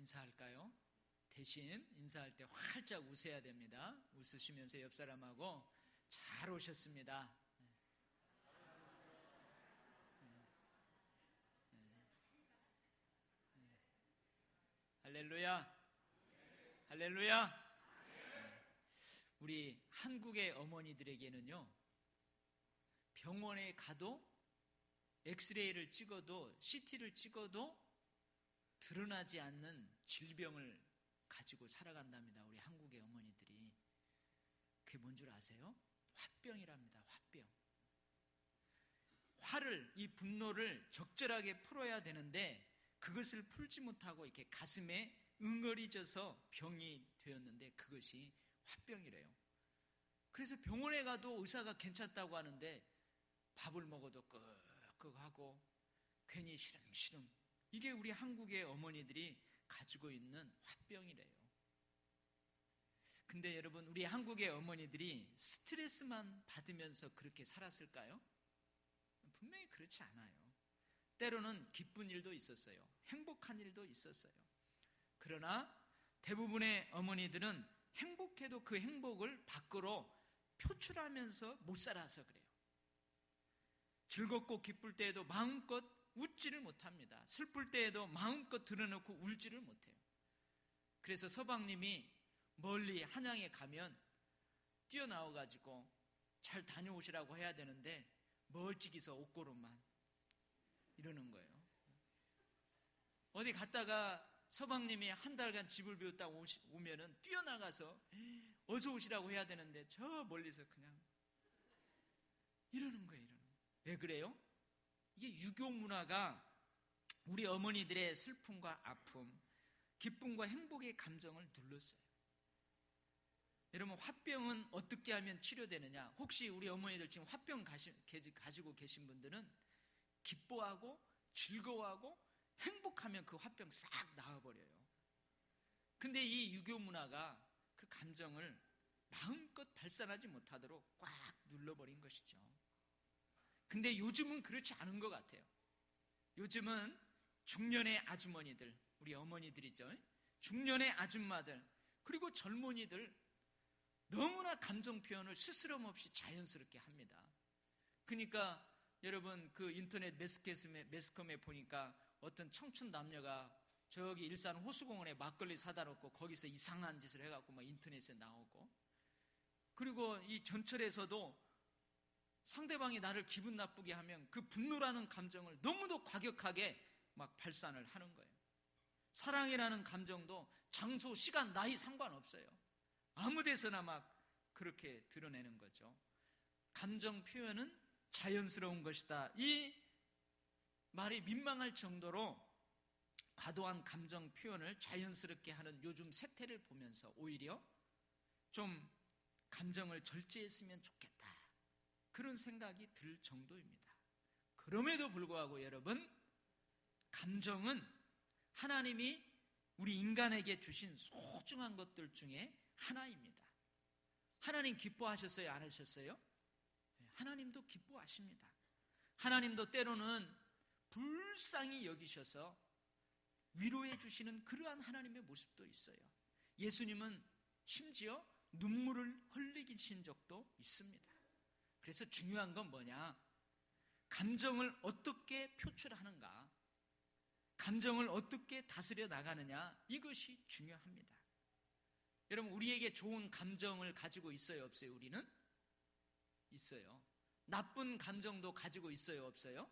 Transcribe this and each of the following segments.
인사할까요? 대신 인사할 때 활짝 웃어야 됩니다. 웃으시면서 옆 사람하고 잘 오셨습니다. 할렐루야. 할렐루야. 우리 한국의 어머니들에게는요, 병원에 가도 엑스레이를 찍어도 CT를 찍어도 드러나지 않는 질병을 가지고 살아간답니다. 우리 한국의 어머니들이. 그게 뭔 줄 아세요? 화병이랍니다. 화병. 화를, 이 분노를 적절하게 풀어야 되는데 그것을 풀지 못하고 이렇게 가슴에 응어리져서 병이 되었는데 그것이 화병이래요. 그래서 병원에 가도 의사가 괜찮다고 하는데 밥을 먹어도 끄끄하고 괜히 시름시름. 이게 우리 한국의 어머니들이 가지고 있는 화병이래요. 근데 여러분, 우리 한국의 어머니들이 스트레스만 받으면서 그렇게 살았을까요? 분명히 그렇지 않아요. 때로는 기쁜 일도 있었어요. 행복한 일도 있었어요. 그러나 대부분의 어머니들은 행복해도 그 행복을 밖으로 표출하면서 못 살아서 그래요. 즐겁고 기쁠 때에도 마음껏 웃지를 못합니다. 슬플 때에도 마음껏 드러놓고 울지를 못해요. 그래서 서방님이 멀리 한양에 가면 뛰어나와가지고 잘 다녀오시라고 해야 되는데 멀찍이서 옷고름만 이러는 거예요. 어디 갔다가 서방님이 한 달간 집을 비웠다 오면은 뛰어나가서 어서 오시라고 해야 되는데 저 멀리서 그냥 이러는 거예요. 왜 그래요? 이게 유교 문화가 우리 어머니들의 슬픔과 아픔, 기쁨과 행복의 감정을 눌렀어요. 여러분, 화병은 어떻게 하면 치료되느냐? 혹시 우리 어머니들 지금 화병 가지고 계신 분들은 기뻐하고 즐거워하고 행복하면 그 화병 싹 나와버려요. 근데 이 유교 문화가 그 감정을 마음껏 발산하지 못하도록 꽉 눌러버린 것이죠. 근데 요즘은 그렇지 않은 것 같아요. 요즘은 중년의 아주머니들, 우리 어머니들이죠. 중년의 아줌마들, 그리고 젊은이들 너무나 감정 표현을 스스럼 없이 자연스럽게 합니다. 그러니까 여러분, 그 인터넷 매스컴에 보니까 어떤 청춘 남녀가 저기 일산 호수공원에 막걸리 사다 놓고 거기서 이상한 짓을 해갖고 막 인터넷에 나오고, 그리고 이 전철에서도 상대방이 나를 기분 나쁘게 하면 그 분노라는 감정을 너무도 과격하게 막 발산을 하는 거예요. 사랑이라는 감정도 장소, 시간, 나이 상관없어요. 아무 데서나 막 그렇게 드러내는 거죠. 감정 표현은 자연스러운 것이다. 이 말이 민망할 정도로 과도한 감정 표현을 자연스럽게 하는 요즘 세태를 보면서 오히려 좀 감정을 절제했으면 좋겠다, 그런 생각이 들 정도입니다. 그럼에도 불구하고 여러분, 감정은 하나님이 우리 인간에게 주신 소중한 것들 중에 하나입니다. 하나님 기뻐하셨어요? 안 하셨어요? 하나님도 기뻐하십니다. 하나님도 때로는 불쌍히 여기셔서 위로해 주시는 그러한 하나님의 모습도 있어요. 예수님은 심지어 눈물을 흘리신 적도 있습니다. 그래서 중요한 건 뭐냐? 감정을 어떻게 표출하는가? 감정을 어떻게 다스려 나가느냐? 이것이 중요합니다. 여러분, 우리에게 좋은 감정을 가지고 있어요, 없어요? 우리는? 있어요. 나쁜 감정도 가지고 있어요, 없어요?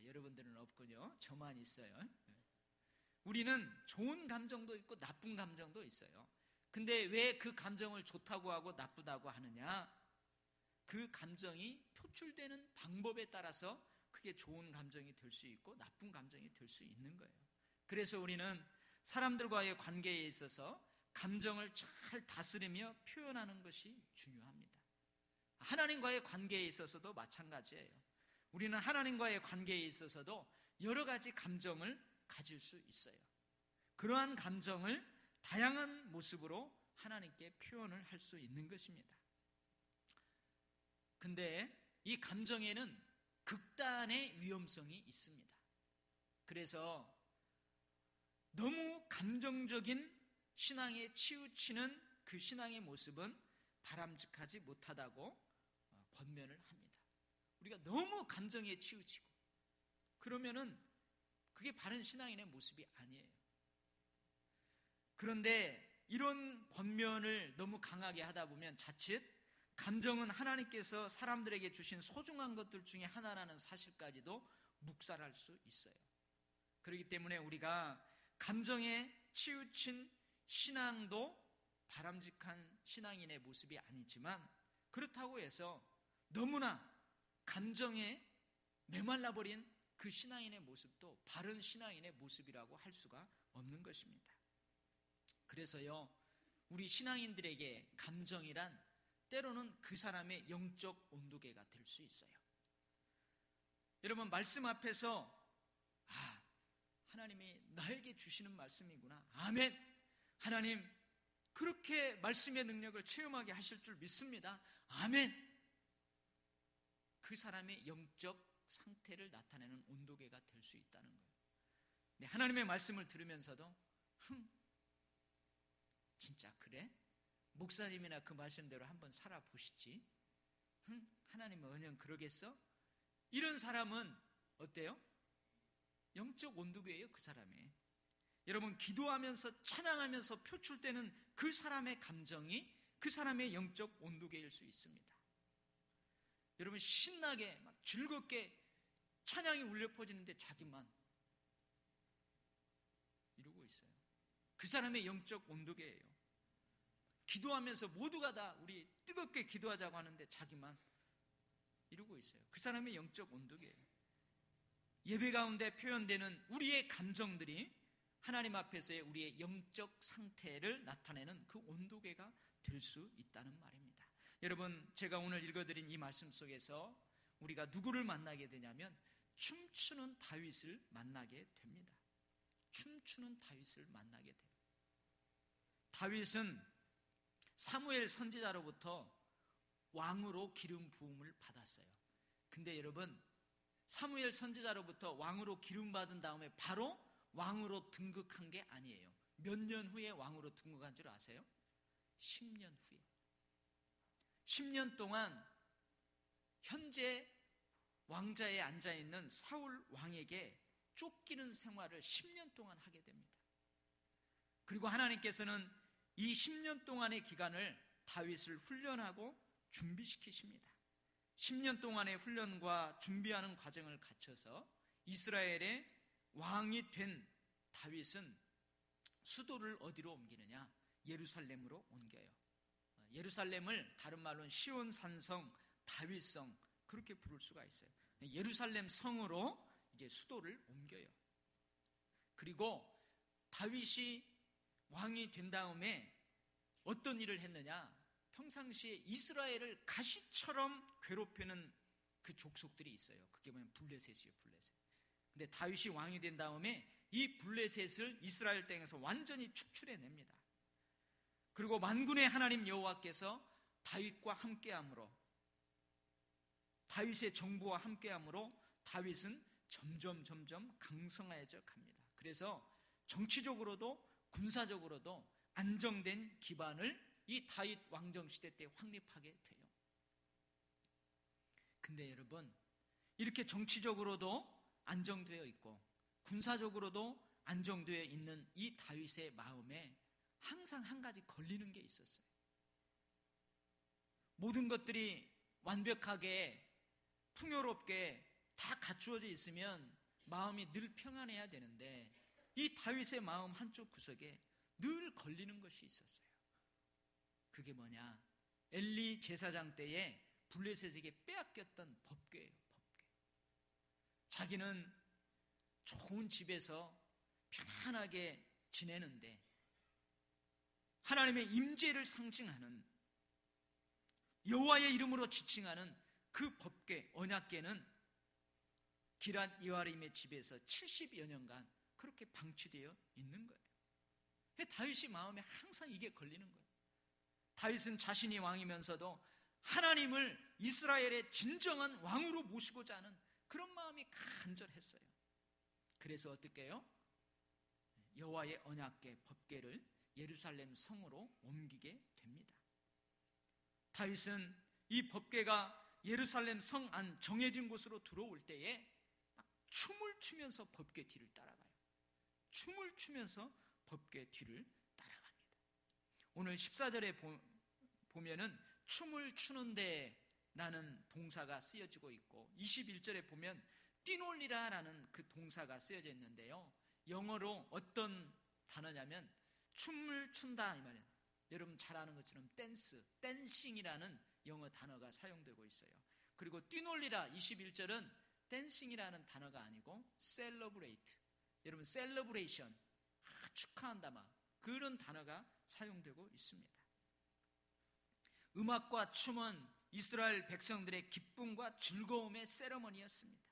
여러분들은 없군요. 저만 있어요. 우리는 좋은 감정도 있고 나쁜 감정도 있어요. 근데 왜 그 감정을 좋다고 하고 나쁘다고 하느냐? 그 감정이 표출되는 방법에 따라서 그게 좋은 감정이 될 수 있고 나쁜 감정이 될 수 있는 거예요. 그래서 우리는 사람들과의 관계에 있어서 감정을 잘 다스리며 표현하는 것이 중요합니다. 하나님과의 관계에 있어서도 마찬가지예요. 우리는 하나님과의 관계에 있어서도 여러 가지 감정을 가질 수 있어요. 그러한 감정을 다양한 모습으로 하나님께 표현을 할 수 있는 것입니다. 근데 이 감정에는 극단의 위험성이 있습니다. 그래서 너무 감정적인 신앙에 치우치는 그 신앙의 모습은 바람직하지 못하다고 권면을 합니다. 우리가 너무 감정에 치우치고 그러면은 그게 바른 신앙인의 모습이 아니에요. 그런데 이런 권면을 너무 강하게 하다 보면 자칫 감정은 하나님께서 사람들에게 주신 소중한 것들 중에 하나라는 사실까지도 묵살할 수 있어요. 그렇기 때문에 우리가 감정에 치우친 신앙도 바람직한 신앙인의 모습이 아니지만, 그렇다고 해서 너무나 감정에 메말라버린 그 신앙인의 모습도 바른 신앙인의 모습이라고 할 수가 없는 것입니다. 그래서요, 우리 신앙인들에게 감정이란 때로는 그 사람의 영적 온도계가 될 수 있어요. 여러분, 말씀 앞에서 하나님이 나에게 주시는 말씀이구나, 아멘, 하나님 그렇게 말씀의 능력을 체험하게 하실 줄 믿습니다, 아멘, 그 사람의 영적 상태를 나타내는 온도계가 될 수 있다는 거예요. 네, 하나님의 말씀을 들으면서도 진짜 그래? 목사님이나 그 말씀대로 한번 살아보시지. 하나님의 은혜는 그러겠어? 이런 사람은 어때요? 영적 온도계예요, 그 사람의. 여러분, 기도하면서 찬양하면서 표출되는 그 사람의 감정이 그 사람의 영적 온도계일 수 있습니다. 여러분, 신나게 막 즐겁게 찬양이 울려 퍼지는데 자기만 이러고 있어요. 그 사람의 영적 온도계예요. 기도하면서 모두가 다 우리 뜨겁게 기도하자고 하는데 자기만 이러고 있어요. 그 사람의 영적 온도계예요. 예배 가운데 표현되는 우리의 감정들이 하나님 앞에서의 우리의 영적 상태를 나타내는 그 온도계가 될 수 있다는 말입니다. 여러분, 제가 오늘 읽어드린 이 말씀 속에서 우리가 누구를 만나게 되냐면 춤추는 다윗을 만나게 됩니다. 춤추는 다윗을 만나게 돼요. 다윗은 사무엘 선지자로부터 왕으로 기름 부음을 받았어요. 근데 여러분, 사무엘 선지자로부터 왕으로 기름 받은 다음에 바로 왕으로 등극한 게 아니에요. 몇 년 후에 왕으로 등극한 줄 아세요? 10년 후에. 10년 동안 현재 왕자에 앉아있는 사울 왕에게 쫓기는 생활을 10년 동안 하게 됩니다. 그리고 하나님께서는 이 10년 동안의 기간을 다윗을 훈련하고 준비시키십니다. 10년 동안의 훈련과 준비하는 과정을 거쳐서 이스라엘의 왕이 된 다윗은 수도를 어디로 옮기느냐? 예루살렘으로 옮겨요. 예루살렘을 다른 말로는 시온 산성, 다윗성, 그렇게 부를 수가 있어요. 예루살렘 성으로 이제 수도를 옮겨요. 그리고 다윗이 왕이 된 다음에 어떤 일을 했느냐? 평상시에 이스라엘을 가시처럼 괴롭히는 그 족속들이 있어요. 그게 뭐냐면 블레셋이에요, 블레셋. 근데 다윗이 왕이 된 다음에 이 블레셋을 이스라엘 땅에서 완전히 축출해냅니다. 그리고 만군의 하나님 여호와께서 다윗과 함께함으로, 다윗의 정부와 함께함으로 다윗은 점점 강성해져 갑니다. 그래서 정치적으로도 군사적으로도 안정된 기반을 이 다윗 왕정 시대 때 확립하게 돼요. 근데 여러분, 이렇게 정치적으로도 안정되어 있고 군사적으로도 안정되어 있는 이 다윗의 마음에 항상 한 가지 걸리는 게 있었어요. 모든 것들이 완벽하게 풍요롭게 다 갖추어져 있으면 마음이 늘 평안해야 되는데 이 다윗의 마음 한쪽 구석에 늘 걸리는 것이 있었어요. 그게 뭐냐? 엘리 제사장 때에 블레셋에게 빼앗겼던 법궤예요, 법궤. 자기는 좋은 집에서 편안하게 지내는데 하나님의 임재를 상징하는, 여호와의 이름으로 지칭하는 그 법궤, 언약궤는 기랏 여아림의 집에서 70여 년간 그렇게 방치되어 있는 거예요. 다윗이 마음에 항상 이게 걸리는 거예요. 다윗은 자신이 왕이면서도 하나님을 이스라엘의 진정한 왕으로 모시고자 하는 그런 마음이 간절했어요. 그래서 어떻게 해요? 여호와의 언약궤 법궤를 예루살렘 성으로 옮기게 됩니다. 다윗은 이 법궤가 예루살렘 성 안 정해진 곳으로 들어올 때에 막 춤을 추면서 법궤 뒤를 따라가요. 춤을 추면서 법궤 뒤를 따라갑니다. 오늘 14절에 보면은 춤을 추는데 라는 동사가 쓰여지고 있고 21절에 보면 뛰놀리라 라는 그 동사가 쓰여져 있는데요, 영어로 어떤 단어냐면 춤을 춘다 이 말이에요. 여러분 잘 아는 것처럼 댄싱이라는 영어 단어가 사용되고 있어요. 그리고 뛰놀리라 21절은 댄싱이라는 단어가 아니고 celebrate, 여러분 셀러브레이션, 축하한다 막 그런 단어가 사용되고 있습니다. 음악과 춤은 이스라엘 백성들의 기쁨과 즐거움의 세레머니였습니다.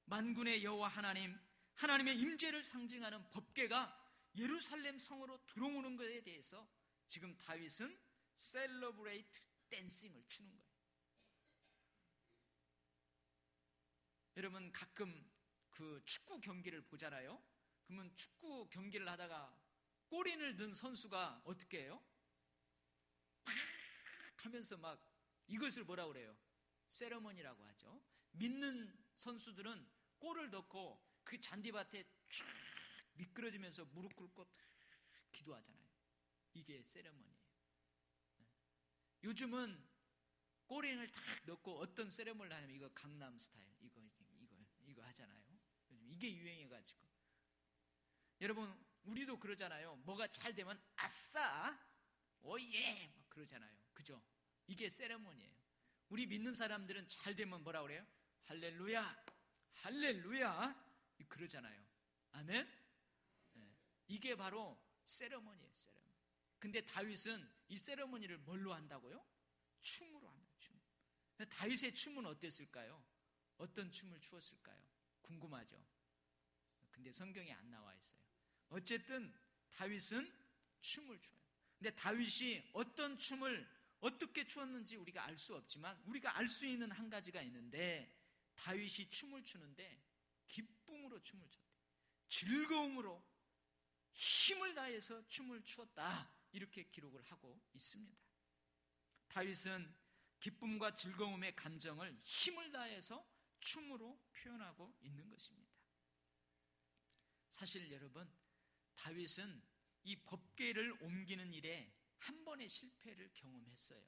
만군의 여호와 하나님의 임재를 상징하는 법궤가 예루살렘 성으로 들어오는 것에 대해서 지금 다윗은 셀러브레이트 댄싱을 추는 거예요. 여러분 가끔 그 축구 경기를 보잖아요. 그러면 축구 경기를 하다가 골인을 든 선수가 어떻게 해요? 팍 하면서 막 이것을 뭐라 그래요? 세레머니라고 하죠. 믿는 선수들은 골을 넣고 그 잔디밭에 쫙 미끄러지면서 무릎 꿇고 기도하잖아요. 이게 세레머니예요. 요즘은 골인을 탁 넣고 어떤 세레머니를 하냐면 이거 강남 스타일 이거 하잖아요. 요즘 이게 유행해가지고 여러분 우리도 그러잖아요. 뭐가 잘 되면 아싸 오예 막 그러잖아요. 그죠? 이게 세레머니예요. 우리 믿는 사람들은 잘 되면 뭐라 그래요? 할렐루야 할렐루야 그러잖아요. 아멘? 네. 이게 바로 세레머니예요. 세레머니. 근데 다윗은 이 세레머니를 뭘로 한다고요? 춤으로 한다. 춤. 다윗의 춤은 어땠을까요? 어떤 춤을 추었을까요? 궁금하죠? 근데 성경에 안 나와 있어요. 어쨌든 다윗은 춤을 춰요. 근데 다윗이 어떤 춤을 어떻게 추었는지 우리가 알 수 없지만 우리가 알 수 있는 한 가지가 있는데, 다윗이 춤을 추는데 기쁨으로 춤을 췄대. 즐거움으로 힘을 다해서 춤을 추었다, 이렇게 기록을 하고 있습니다. 다윗은 기쁨과 즐거움의 감정을 힘을 다해서 춤으로 표현하고 있는 것입니다. 사실 여러분, 다윗은 이 법궤를 옮기는 일에 한 번의 실패를 경험했어요.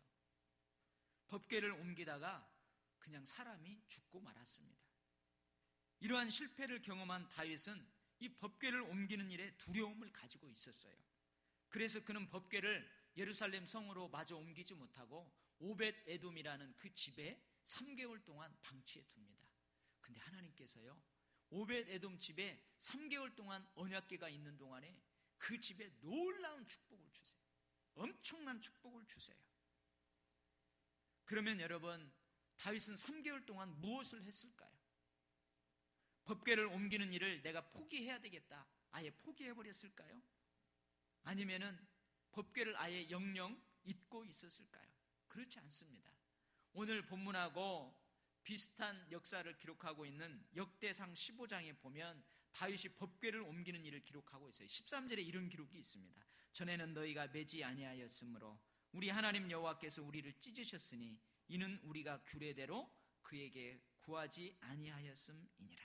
법궤를 옮기다가 그냥 사람이 죽고 말았습니다. 이러한 실패를 경험한 다윗은 이 법궤를 옮기는 일에 두려움을 가지고 있었어요. 그래서 그는 법궤를 예루살렘 성으로 마저 옮기지 못하고 오벳 에돔이라는 그 집에 3개월 동안 방치해 둡니다. 근데 하나님께서요, 오벳 에돔 집에 3개월 동안 언약궤가 있는 동안에 그 집에 놀라운 축복을 주세요. 엄청난 축복을 주세요. 그러면 여러분, 다윗은 3개월 동안 무엇을 했을까요? 법궤를 옮기는 일을 내가 포기해야 되겠다, 아예 포기해버렸을까요? 아니면은 법궤를 아예 영영 잊고 있었을까요? 그렇지 않습니다. 오늘 본문하고 비슷한 역사를 기록하고 있는 역대상 15장에 보면 다윗이 법궤를 옮기는 일을 기록하고 있어요. 13절에 이런 기록이 있습니다. 전에는 너희가 매지 아니하였으므로 우리 하나님 여호와께서 우리를 찢으셨으니 이는 우리가 규례대로 그에게 구하지 아니하였음이니라.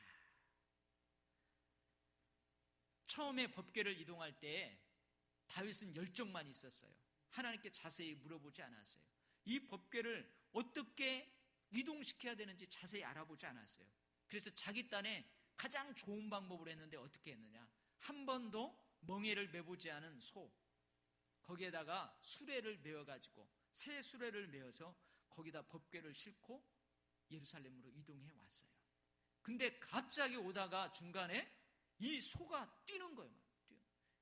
처음에 법궤를 이동할 때 다윗은 열정만 있었어요. 하나님께 자세히 물어보지 않았어요. 이 법궤를 어떻게 이동시켜야 되는지 자세히 알아보지 않았어요. 그래서 자기 딴에 가장 좋은 방법으로 했는데 어떻게 했느냐? 한 번도 멍에를 매보지 않은 소, 거기에다가 수레를 메어가지고 새 수레를 메어서 거기다 법궤를 싣고 예루살렘으로 이동해 왔어요. 근데 갑자기 오다가 중간에 이 소가 뛰는 거예요.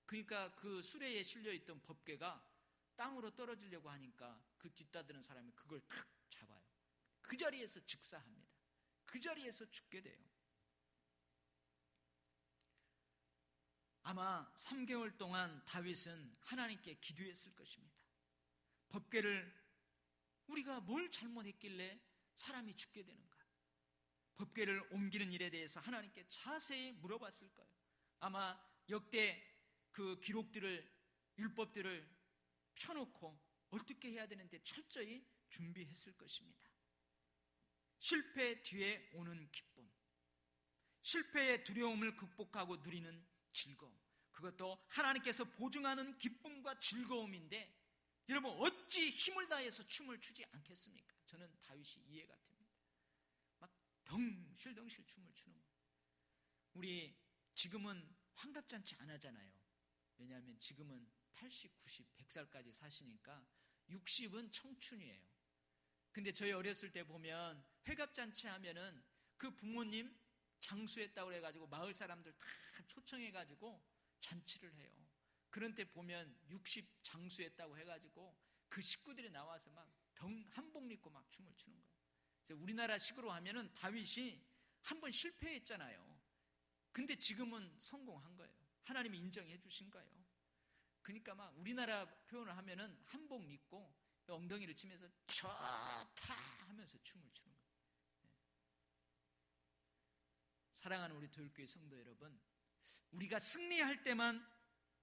그러니까 그 수레에 실려있던 법궤가 땅으로 떨어지려고 하니까 그 뒷따드는 사람이 그걸 탁 잡아요. 그 자리에서 즉사합니다. 그 자리에서 죽게 돼요. 아마 3개월 동안 다윗은 하나님께 기도했을 것입니다. 법궤를 우리가 뭘 잘못했길래 사람이 죽게 되는가? 법궤를 옮기는 일에 대해서 하나님께 자세히 물어봤을 거예요. 아마 역대 그 기록들을, 율법들을 펴놓고 어떻게 해야 되는데 철저히 준비했을 것입니다. 실패 뒤에 오는 기쁨, 실패의 두려움을 극복하고 누리는 즐거움, 그것도 하나님께서 보증하는 기쁨과 즐거움인데 여러분 어찌 힘을 다해서 춤을 추지 않겠습니까? 저는 다윗이 이해가 됩니다. 막 덩실덩실 춤을 추는 거예요. 우리 지금은 환갑잔치 안 하잖아요. 왜냐하면 지금은 80, 90, 100살까지 사시니까 60은 청춘이에요. 근데 저희 어렸을 때 보면 회갑잔치 하면은 그 부모님 장수했다고 해가지고 마을 사람들 다 초청해가지고 잔치를 해요. 그런 때 보면 60 장수했다고 해가지고 그 식구들이 나와서 막 한복 입고 막 춤을 추는 거예요. 그래서 우리나라 식으로 하면은 다윗이 한번 실패했잖아요. 근데 지금은 성공한 거예요. 하나님이 인정해 주신 거예요. 그러니까 막 우리나라 표현을 하면은 한복 입고 엉덩이를 치면서 좋다 하면서 춤을 추는 거예요. 사랑하는 우리 도율교회 성도 여러분, 우리가 승리할 때만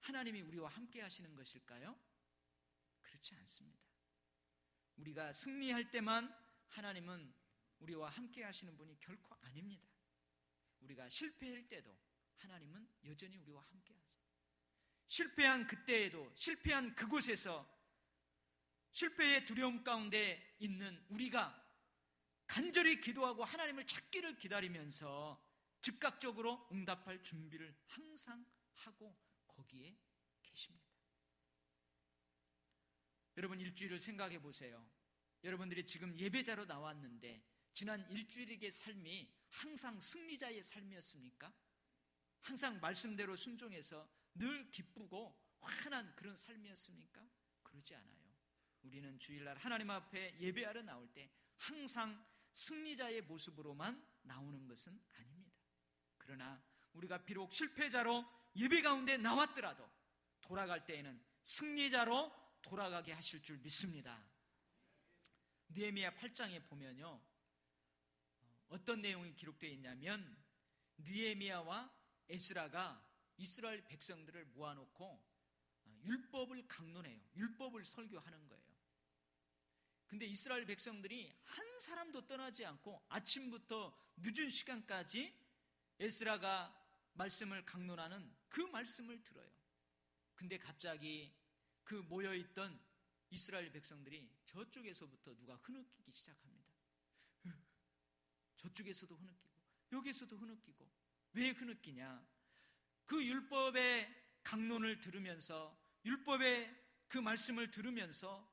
하나님이 우리와 함께 하시는 것일까요? 그렇지 않습니다. 우리가 승리할 때만 하나님은 우리와 함께 하시는 분이 결코 아닙니다. 우리가 실패할 때도 하나님은 여전히 우리와 함께 하세요. 실패한 그때에도, 실패한 그곳에서, 실패의 두려움 가운데 있는 우리가 간절히 기도하고 하나님을 찾기를 기다리면서 즉각적으로 응답할 준비를 항상 하고 거기에 계십니다. 여러분 일주일을 생각해 보세요. 여러분들이 지금 예배자로 나왔는데 지난 일주일의 삶이 항상 승리자의 삶이었습니까? 항상 말씀대로 순종해서 늘 기쁘고 환한 그런 삶이었습니까? 그러지 않아요. 우리는 주일날 하나님 앞에 예배하러 나올 때 항상 승리자의 모습으로만 나오는 것은 아닙니다. 그러나 우리가 비록 실패자로 예배 가운데 나왔더라도 돌아갈 때에는 승리자로 돌아가게 하실 줄 믿습니다. 느헤미야 8장에 보면요, 어떤 내용이 기록되어 있냐면 느헤미야와 에스라가 이스라엘 백성들을 모아놓고 율법을 강론해요. 율법을 설교하는 거예요. 근데 이스라엘 백성들이 한 사람도 떠나지 않고 아침부터 늦은 시간까지 에스라가 말씀을 강론하는 그 말씀을 들어요. 근데 갑자기 그 모여있던 이스라엘 백성들이 저쪽에서부터 누가 흐느끼기 시작합니다. 저쪽에서도 흐느끼고 여기서도 흐느끼고. 왜 흐느끼냐? 그 율법의 강론을 들으면서, 율법의 그 말씀을 들으면서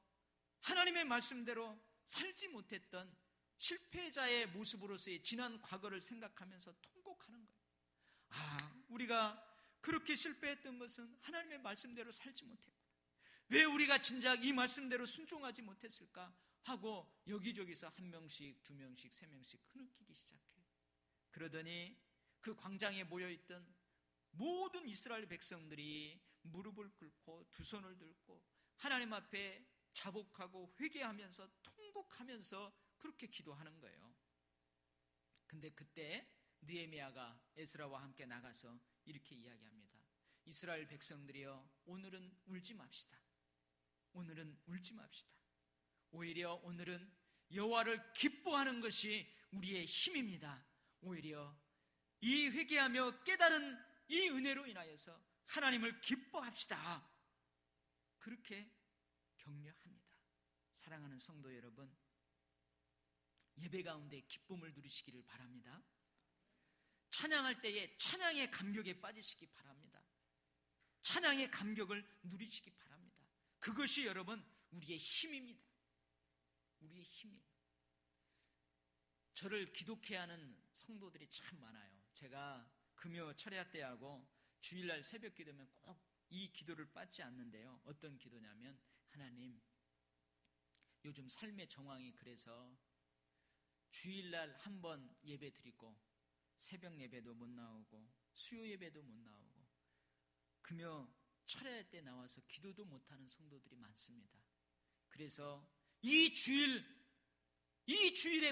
하나님의 말씀대로 살지 못했던 실패자의 모습으로서의 지난 과거를 생각하면서 통곡하는 거예요. 우리가 그렇게 실패했던 것은 하나님의 말씀대로 살지 못했고, 왜 우리가 진작 이 말씀대로 순종하지 못했을까 하고 여기저기서 한 명씩, 두 명씩, 세 명씩 흐느끼기 시작해요. 그러더니 그 광장에 모여있던 모든 이스라엘 백성들이 무릎을 꿇고 두 손을 들고 하나님 앞에 자복하고 회개하면서 통곡하면서 그렇게 기도하는 거예요. 근데 그때 느헤미야가 에스라와 함께 나가서 이렇게 이야기합니다. 이스라엘 백성들이여, 오늘은 울지 맙시다. 오늘은 울지 맙시다. 오히려 오늘은 여호와를 기뻐하는 것이 우리의 힘입니다. 오히려 이 회개하며 깨달은 이 은혜로 인하여서 하나님을 기뻐합시다. 그렇게 격려합니다. 사랑하는 성도 여러분, 예배 가운데 기쁨을 누리시기를 바랍니다. 찬양할 때에 찬양의 감격에 빠지시기 바랍니다. 찬양의 감격을 누리시기 바랍니다. 그것이 여러분 우리의 힘입니다. 우리의 힘이에요. 저를 기독해 하는 성도들이 참 많아요. 제가 금요 철야 때하고 주일날 새벽 기도면 꼭 이 기도를 빠지지 않는데요. 어떤 기도냐면, 하나님, 요즘 삶의 정황이 그래서 주일날 한 번 예배 드리고 새벽 예배도 못 나오고 수요 예배도 못 나오고 금요 철야 때 나와서 기도도 못하는 성도들이 많습니다. 그래서 이 주일에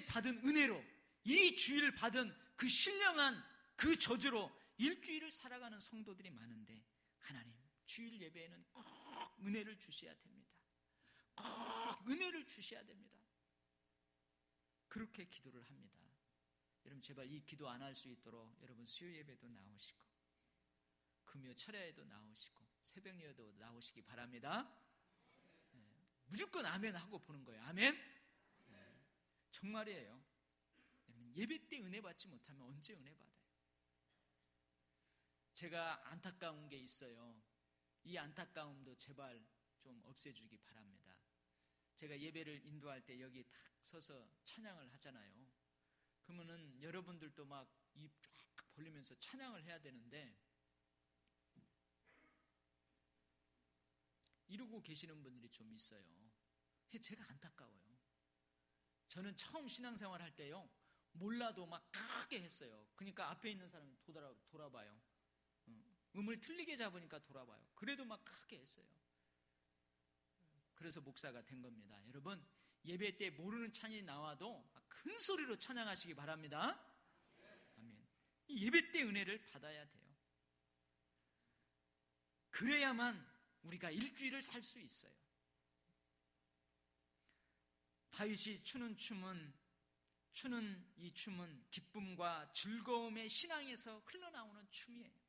받은 은혜로, 이 주일 받은 그 신령한 그 저주로 일주일을 살아가는 성도들이 많은데, 하나님 주일 예배에는 꼭 은혜를 주셔야 됩니다. 꼭 은혜를 주셔야 됩니다. 그렇게 기도를 합니다. 여러분 제발 이 기도 안 할 수 있도록 여러분 수요 예배도 나오시고 금요 철야에도 나오시고 새벽 예배도 나오시기 바랍니다. 무조건 아멘 하고 보는 거예요. 아멘. 정말이에요. 예배 때 은혜 받지 못하면 언제 은혜 받아요? 제가 안타까운 게 있어요. 이 안타까움도 제발 좀 없애주기 바랍니다. 제가 예배를 인도할 때 여기 탁 서서 찬양을 하잖아요. 그러면은 여러분들도 막 입 쫙 벌리면서 찬양을 해야 되는데 이러고 계시는 분들이 좀 있어요. 제가 안타까워요. 저는 처음 신앙생활 할 때요, 몰라도 막 크게 했어요. 그러니까 앞에 있는 사람이 돌아봐요. 음을 틀리게 잡으니까 돌아봐요. 그래도 막 크게 했어요. 그래서 목사가 된 겁니다. 여러분 예배 때 모르는 찬이 나와도 큰 소리로 찬양하시기 바랍니다. 아멘. 이 예배 때 은혜를 받아야 돼요. 그래야만 우리가 일주일을 살 수 있어요. 다윗이 추는 이 춤은 기쁨과 즐거움의 신앙에서 흘러나오는 춤이에요.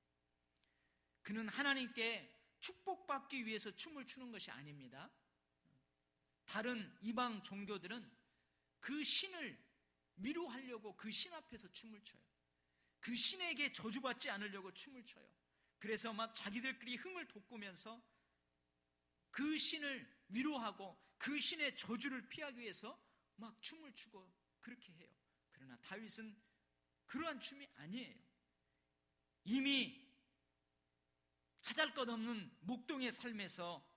그는 하나님께 축복받기 위해서 춤을 추는 것이 아닙니다. 다른 이방 종교들은 그 신을 위로하려고 그 신 앞에서 춤을 춰요. 그 신에게 저주받지 않으려고 춤을 춰요. 그래서 막 자기들끼리 흥을 돋구면서 그 신을 위로하고 그 신의 저주를 피하기 위해서 막 춤을 추고 그렇게 해요. 그러나 다윗은 그러한 춤이 아니에요. 이미 하잘것없는 목동의 삶에서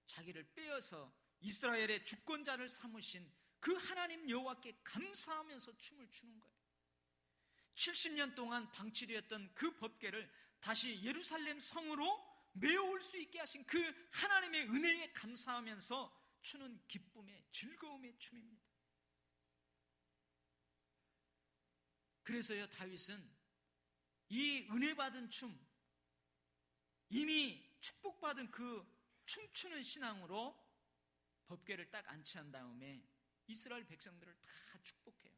자기를 빼어서 이스라엘의 주권자를 삼으신 그 하나님 여호와께 감사하면서 춤을 추는 거예요. 70년 동안 방치되었던 그 법궤를 다시 예루살렘 성으로 메어올 수 있게 하신 그 하나님의 은혜에 감사하면서 추는 기쁨의 즐거움의 춤입니다. 그래서요, 다윗은 이 은혜 받은 춤, 이미 축복받은 그 춤추는 신앙으로 법궤를 딱 안치한 다음에 이스라엘 백성들을 다 축복해요.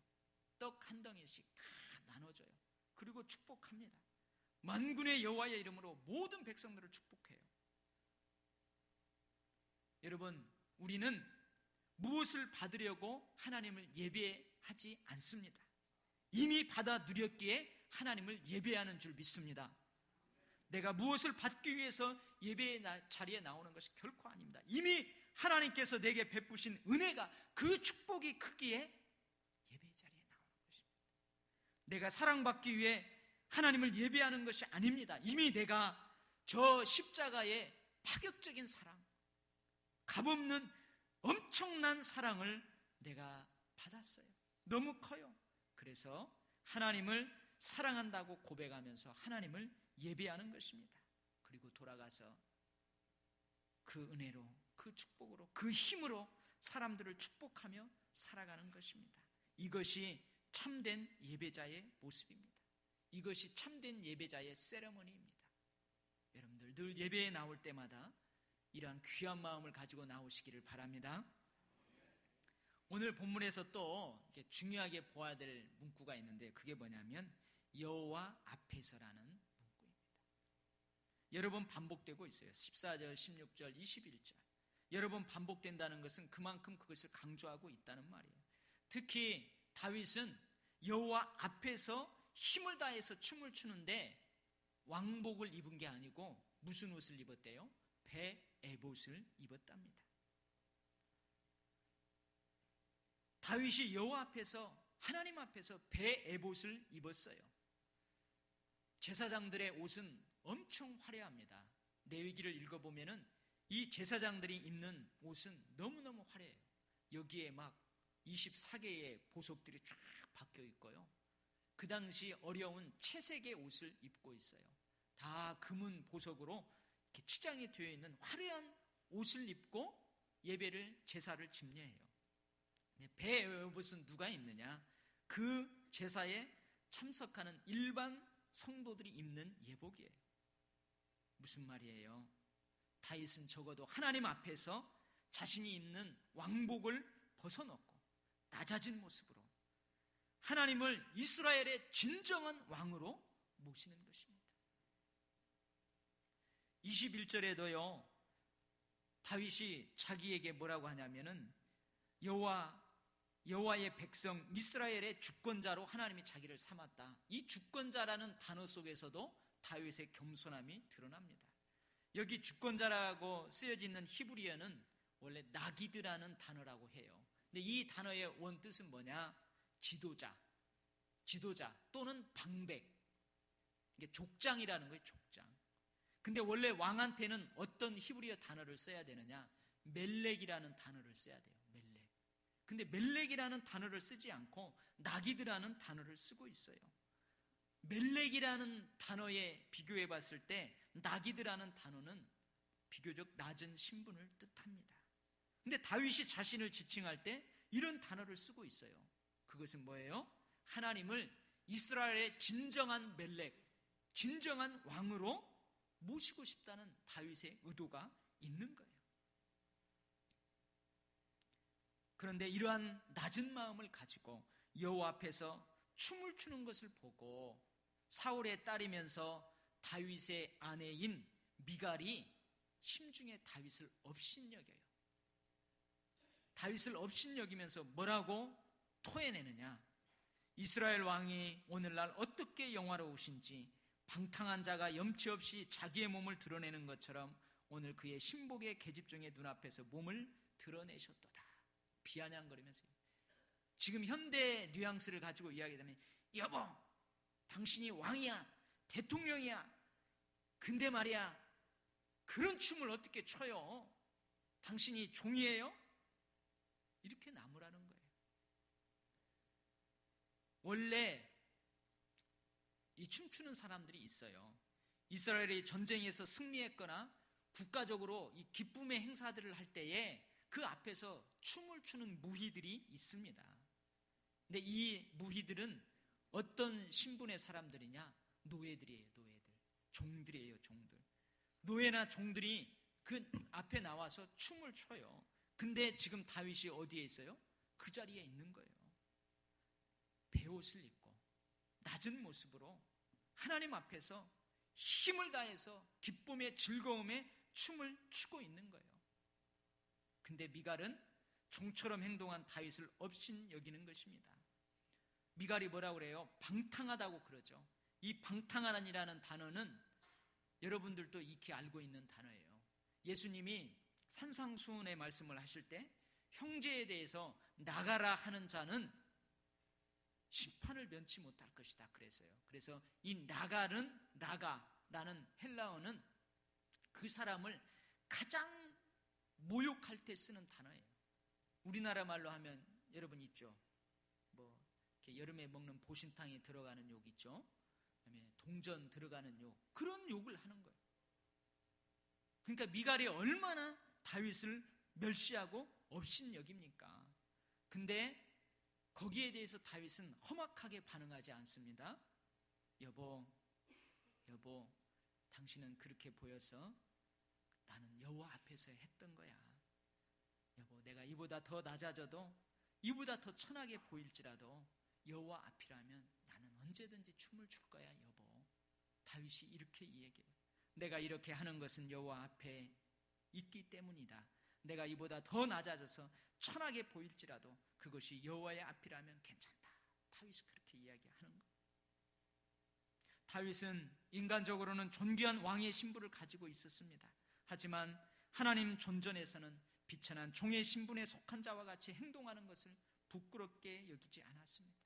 떡 한 덩이씩 다 나눠줘요. 그리고 축복합니다. 만군의 여호와의 이름으로 모든 백성들을 축복해요. 여러분, 우리는 무엇을 받으려고 하나님을 예배하지 않습니다. 이미 받아 누렸기에 하나님을 예배하는 줄 믿습니다. 내가 무엇을 받기 위해서 예배의 자리에 나오는 것이 결코 아닙니다. 이미 하나님께서 내게 베푸신 은혜가 그 축복이 크기에 예배의 자리에 나오는 것입니다. 내가 사랑받기 위해 하나님을 예배하는 것이 아닙니다. 이미 내가 저 십자가의 파격적인 사랑, 값없는 엄청난 사랑을 내가 받았어요. 너무 커요. 그래서 하나님을 사랑한다고 고백하면서 하나님을 예배하는 것입니다. 그리고 돌아가서 그 은혜로, 그 축복으로, 그 힘으로 사람들을 축복하며 살아가는 것입니다. 이것이 참된 예배자의 모습입니다. 이것이 참된 예배자의 세레머니입니다. 여러분들 늘 예배에 나올 때마다 이러한 귀한 마음을 가지고 나오시기를 바랍니다. 오늘 본문에서 또 중요하게 보아야 될 문구가 있는데 그게 뭐냐면 여호와 앞에서라는 문구입니다. 여러 번 반복되고 있어요. 14절, 16절, 21절. 여러 번 반복된다는 것은 그만큼 그것을 강조하고 있다는 말이에요. 특히 다윗은 여호와 앞에서 힘을 다해서 춤을 추는데 왕복을 입은 게 아니고 무슨 옷을 입었대요? 배 에봇을 입었답니다. 다윗이 여호와 앞에서, 하나님 앞에서 배 에봇을 입었어요. 제사장들의 옷은 엄청 화려합니다. 레위기를 읽어보면은 이 제사장들이 입는 옷은 너무너무 화려해요. 여기에 막 24개의 보석들이 쫙 박혀 있고요. 그 당시 어려운 채색의 옷을 입고 있어요. 다 금은 보석으로 이렇게 치장이 되어 있는 화려한 옷을 입고 예배를, 제사를 집례해요. 배 에봇은 누가 입느냐? 그 제사에 참석하는 일반 성도들이 입는 예복이에요. 무슨 말이에요? 다윗은 적어도 하나님 앞에서 자신이 입는 왕복을 벗어놓고 낮아진 모습으로 하나님을 이스라엘의 진정한 왕으로 모시는 것입니다. 21절에도요 다윗이 자기에게 뭐라고 하냐면은 여호와의 백성 이스라엘의 주권자로 하나님이 자기를 삼았다. 이 주권자라는 단어 속에서도 다윗의 겸손함이 드러납니다. 여기 주권자라고 쓰여져 있는 히브리어는 원래 나기드라는 단어라고 해요. 근데 이 단어의 원뜻은 뭐냐? 지도자 또는 방백, 이게 족장이라는 거예요. 족장. 근데 원래 왕한테는 어떤 히브리어 단어를 써야 되느냐? 멜렉이라는 단어를 써야 돼요. 멜렉. 근데 멜렉이라는 단어를 쓰지 않고 나기드라는 단어를 쓰고 있어요. 멜렉이라는 단어에 비교해 봤을 때 나기드라는 단어는 비교적 낮은 신분을 뜻합니다. 근데 다윗이 자신을 지칭할 때 이런 단어를 쓰고 있어요. 그것은 뭐예요? 하나님을 이스라엘의 진정한 멜렉, 진정한 왕으로 모시고 싶다는 다윗의 의도가 있는 거예요. 그런데 이러한 낮은 마음을 가지고 여호와 앞에서 춤을 추는 것을 보고 사울의 딸이면서 다윗의 아내인 미갈이 심중에 다윗을 업신여겨요. 다윗을 업신여기면서 뭐라고 토해내느냐? 이스라엘 왕이 오늘날 어떻게 영화로우신지 방탕한 자가 염치 없이 자기의 몸을 드러내는 것처럼 오늘 그의 신복의 계집종의 눈앞에서 몸을 드러내셨도다. 비아냥거리면서 지금 현대 뉘앙스를 가지고 이야기하면 여보 당신이 왕이야 대통령이야 근데 말이야 그런 춤을 어떻게 춰요? 당신이 종이에요? 이렇게 나무라는 거예요. 원래 이 춤추는 사람들이 있어요. 이스라엘이 전쟁에서 승리했거나 국가적으로 이 기쁨의 행사들을 할 때에 그 앞에서 춤을 추는 무희들이 있습니다. 근데 이 무희들은 어떤 신분의 사람들이냐? 노예들이에요. 노예들. 종들이에요. 종들. 노예나 종들이 그 앞에 나와서 춤을 춰요. 근데 지금 다윗이 어디에 있어요? 그 자리에 있는 거예요. 베옷을 입고 낮은 모습으로 하나님 앞에서 힘을 다해서 기쁨의 즐거움에 춤을 추고 있는 거예요. 근데 미갈은 종처럼 행동한 다윗을 업신여기는 것입니다. 미갈이 뭐라고 그래요? 방탕하다고 그러죠. 이 방탕하다는 단어는 여러분들도 익히 알고 있는 단어예요. 예수님이 산상수훈의 말씀을 하실 때 형제에 대해서 나가라 하는 자는 심판을 면치 못할 것이다 그랬어요. 그래서 이 나가라는 헬라어는 그 사람을 가장 모욕할 때 쓰는 단어예요. 우리나라 말로 하면 여러분 있죠. 뭐 이렇게 여름에 먹는 보신탕에 들어가는 욕 있죠. 그다음에 동전 들어가는 욕, 그런 욕을 하는 거예요. 그러니까 미갈이 얼마나 다윗을 멸시하고 업신여깁니까? 근데 거기에 대해서 다윗은 험악하게 반응하지 않습니다. 여보, 당신은 그렇게 보여서 나는 여호와 앞에서 했던 거야. 여보, 내가 이보다 더 낮아져도 이보다 더 천하게 보일지라도 여호와 앞이라면 나는 언제든지 춤을 출 거야, 여보. 다윗이 이렇게 얘기해요. 내가 이렇게 하는 것은 여호와 앞에 있기 때문이다. 내가 이보다 더 낮아져서 천하게 보일지라도 그것이 여호와의 앞이라면 괜찮다. 다윗이 그렇게 이야기하는 거예요. 다윗은 인간적으로는 존귀한 왕의 신분을 가지고 있었습니다. 하지만 하나님 존전에서는 비천한 종의 신분에 속한 자와 같이 행동하는 것을 부끄럽게 여기지 않았습니다.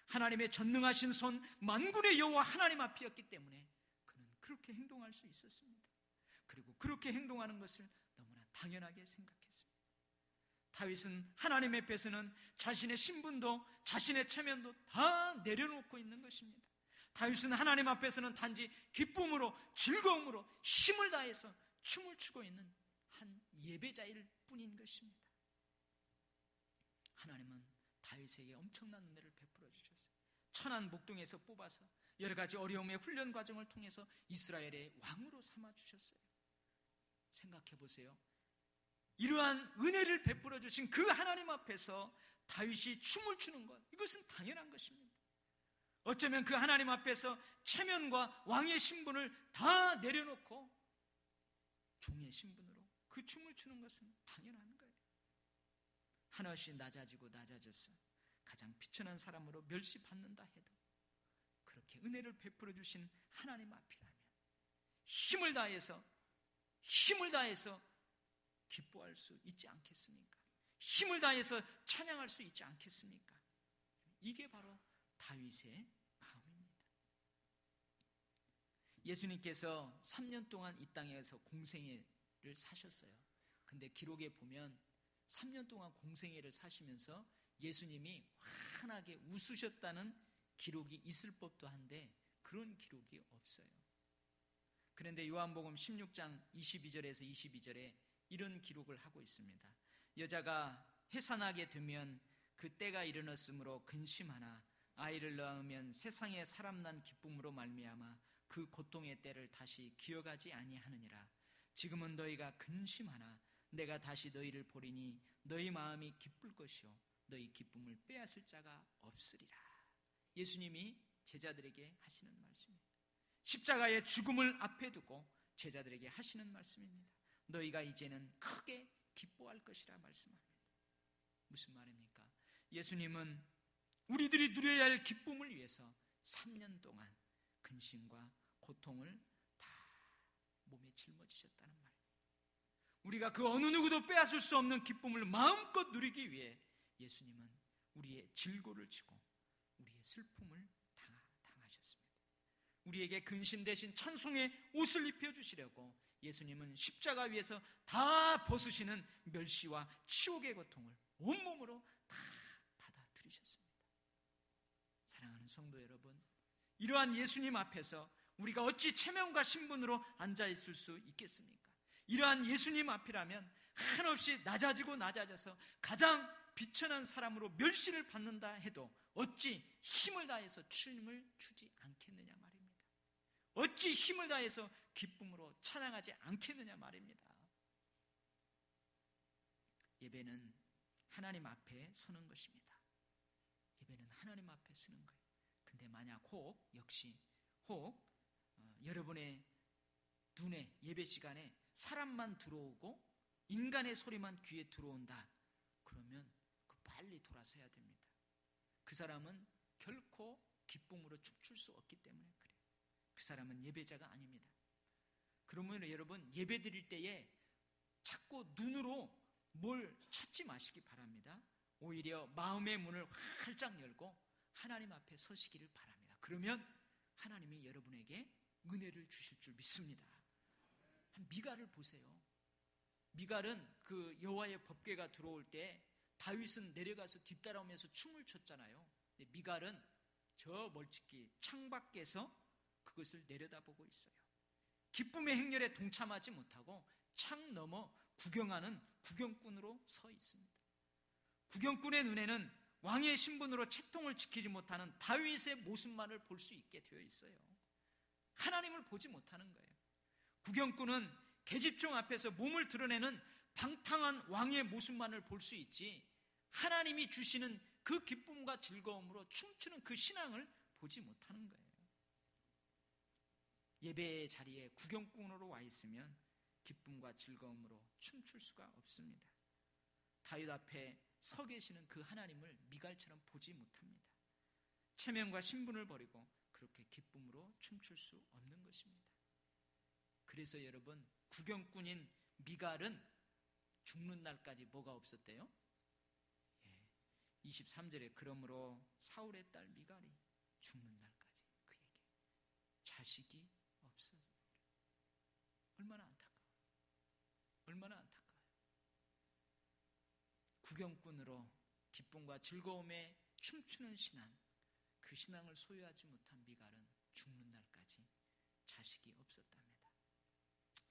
하나님의 전능하신 손 만군의 여호와 하나님 앞이었기 때문에 그는 그렇게 행동할 수 있었습니다. 그리고 그렇게 행동하는 것을 너무나 당연하게 생각했습니다. 다윗은 하나님 앞에서는 자신의 신분도 자신의 체면도 다 내려놓고 있는 것입니다. 다윗은 하나님 앞에서는 단지 기쁨으로 즐거움으로 힘을 다해서 춤을 추고 있는 한 예배자일 뿐인 것입니다. 하나님은 다윗에게 엄청난 은혜를 베풀어 주셨어요. 천한 목동에서 뽑아서 여러 가지 어려움의 훈련 과정을 통해서 이스라엘의 왕으로 삼아 주셨어요. 생각해 보세요. 이러한 은혜를 베풀어 주신 그 하나님 앞에서 다윗이 춤을 추는 것, 이것은 당연한 것입니다. 어쩌면 그 하나님 앞에서 체면과 왕의 신분을 다 내려놓고 종의 신분으로 그 춤을 추는 것은 당연한 거예요. 한없이 낮아지고 낮아져서 가장 비천한 사람으로 멸시받는다 해도 그렇게 은혜를 베풀어 주신 하나님 앞이라면 힘을 다해서 기뻐할 수 있지 않겠습니까? 힘을 다해서 찬양할 수 있지 않겠습니까? 이게 바로 다윗의 마음입니다. 예수님께서 3년 동안 이 땅에서 공생애를 사셨어요. 근데 기록에 보면 3년 동안 공생애를 사시면서 예수님이 환하게 웃으셨다는 기록이 있을 법도 한데 그런 기록이 없어요. 그런데 요한복음 16장 22절에서 22절에 이런 기록을 하고 있습니다. 여자가 해산하게 되면 그 때가 이르렀으므로 근심하나 아이를 낳으면 세상에 사람 난 기쁨으로 말미암아 그 고통의 때를 다시 기억하지 아니하느니라. 지금은 너희가 근심하나 내가 다시 너희를 보리니 너희 마음이 기쁠 것이요 너희 기쁨을 빼앗을 자가 없으리라. 예수님이 제자들에게 하시는 말씀입니다. 십자가의 죽음을 앞에 두고 제자들에게 하시는 말씀입니다. 너희가 이제는 크게 기뻐할 것이라 말씀합니다. 무슨 말입니까? 예수님은 우리들이 누려야 할 기쁨을 위해서 3년 동안 근심과 고통을 다 몸에 짊어지셨다는 말입니다. 우리가 그 어느 누구도 빼앗을 수 없는 기쁨을 마음껏 누리기 위해 예수님은 우리의 질고를 지고 우리의 슬픔을 당하셨습니다. 우리에게 근심 대신 찬송의 옷을 입혀주시려고 예수님은 십자가 위에서 다 벗으시는 멸시와 치욕의 고통을 온몸으로 다 받아들이셨습니다. 사랑하는 성도 여러분, 이러한 예수님 앞에서 우리가 어찌 체면과 신분으로 앉아있을 수 있겠습니까? 이러한 예수님 앞이라면 한없이 낮아지고 낮아져서 가장 비천한 사람으로 멸시를 받는다 해도 어찌 힘을 다해서 춤을 추지 않겠느냐 말입니다. 어찌 힘을 다해서 기쁨으로 찬양하지 않겠느냐 말입니다. 예배는 하나님 앞에 서는 것입니다. 예배는 하나님 앞에 서는 거예요. 근데 만약 혹 여러분의 눈에 예배 시간에 사람만 들어오고 인간의 소리만 귀에 들어온다, 그러면 빨리 돌아서야 됩니다. 그 사람은 결코 기쁨으로 춤출 수 없기 때문에 그래요. 그 사람은 예배자가 아닙니다. 그러면 여러분, 예배 드릴 때에 자꾸 눈으로 뭘 찾지 마시기 바랍니다. 오히려 마음의 문을 활짝 열고 하나님 앞에 서시기를 바랍니다. 그러면 하나님이 여러분에게 은혜를 주실 줄 믿습니다. 미갈을 보세요. 미갈은 그 여호와의 법궤가 들어올 때 다윗은 내려가서 뒤따라오면서 춤을 췄잖아요. 미갈은 저 멀찍이 창밖에서 그것을 내려다보고 있어요. 기쁨의 행렬에 동참하지 못하고 창 너머 구경하는 구경꾼으로 서 있습니다. 구경꾼의 눈에는 왕의 신분으로 채통을 지키지 못하는 다윗의 모습만을 볼 수 있게 되어 있어요. 하나님을 보지 못하는 거예요. 구경꾼은 계집종 앞에서 몸을 드러내는 방탕한 왕의 모습만을 볼 수 있지, 하나님이 주시는 그 기쁨과 즐거움으로 춤추는 그 신앙을 보지 못하는 거예요. 예배의 자리에 구경꾼으로 와 있으면 기쁨과 즐거움으로 춤출 수가 없습니다. 다윗 앞에 서 계시는 그 하나님을 미갈처럼 보지 못합니다. 체면과 신분을 버리고 그렇게 기쁨으로 춤출 수 없는 것입니다. 그래서 여러분, 구경꾼인 미갈은 죽는 날까지 뭐가 없었대요? 23절에 그러므로 사울의 딸 미갈이 죽는 날까지 그에게 자식이 없었어요. 얼마나 안타까워요. 얼마나 안타까워요. 구경꾼으로 기쁨과 즐거움에 춤추는 신앙, 그 신앙을 소유하지 못한 미갈은 죽는 날까지 자식이 없었답니다.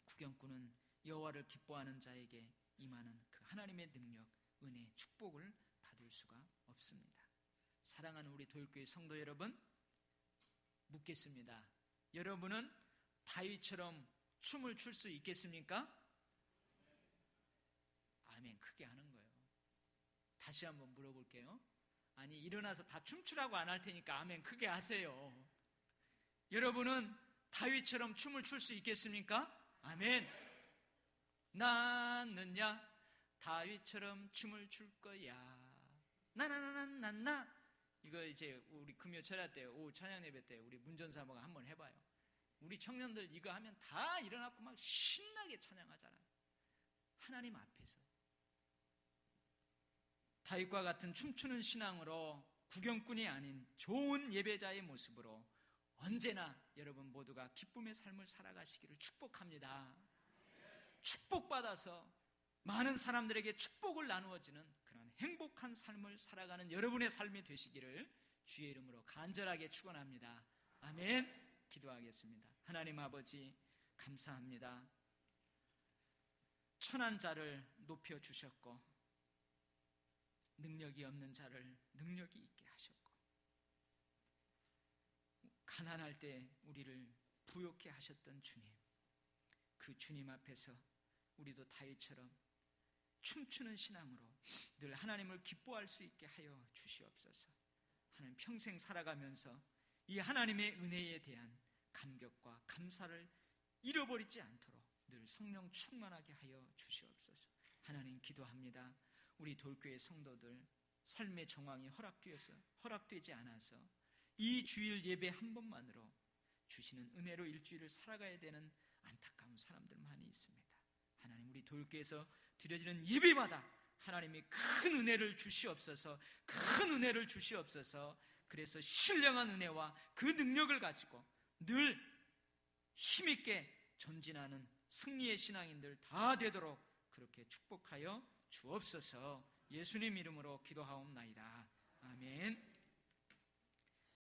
구경꾼은 여호와를 기뻐하는 자에게 임하는 그 하나님의 능력, 은혜, 축복을 받을 수가 없습니다. 사랑하는 우리 도율교회 성도 여러분, 묻겠습니다. 여러분은 다윗처럼 춤을 출 수 있겠습니까? 아멘 크게 하는 거예요. 다시 한번 물어볼게요. 아니 일어나서 다 춤추라고 안 할 테니까 아멘 크게 하세요. 여러분은 다윗처럼 춤을 출 수 있겠습니까? 아멘. 나는야 다윗처럼 춤을 출 거야. 나나나나나나. 이거 이제 우리 금요 철야 때 오후 찬양 예배 때 우리 문전사모가 한번 해봐요. 우리 청년들 이거 하면 다 일어나고 막 신나게 찬양하잖아요. 하나님 앞에서. 다윗과 같은 춤추는 신앙으로 구경꾼이 아닌 좋은 예배자의 모습으로 언제나 여러분 모두가 기쁨의 삶을 살아가시기를 축복합니다. 축복받아서 많은 사람들에게 축복을 나누어지는 그런 행복한 삶을 살아가는 여러분의 삶이 되시기를 주의 이름으로 간절하게 축원합니다. 아멘. 기도하겠습니다. 하나님 아버지 감사합니다. 천한 자를 높여주셨고 능력이 없는 자를 능력이 있게 하셨고 가난할 때 우리를 부욕해 하셨던 주님, 그 주님 앞에서 우리도 다윗처럼 춤추는 신앙으로 늘 하나님을 기뻐할 수 있게 하여 주시옵소서. 하나님 평생 살아가면서 이 하나님의 은혜에 대한 감격과 감사를 잃어버리지 않도록 늘 성령 충만하게 하여 주시옵소서. 하나님 기도합니다. 우리 돌교회 성도들 삶의 정황이 허락되지 않아서 이 주일 예배 한 번만으로 주시는 은혜로 일주일을 살아가야 되는 안타까운 사람들 많이 있습니다. 하나님 우리 돌교회에서 드려지는 예배마다 하나님이 큰 은혜를 주시옵소서. 큰 은혜를 주시옵소서. 그래서 신령한 은혜와 그 능력을 가지고 늘 힘있게 전진하는 승리의 신앙인들 다 되도록 그렇게 축복하여 주옵소서. 예수님 이름으로 기도하옵나이다.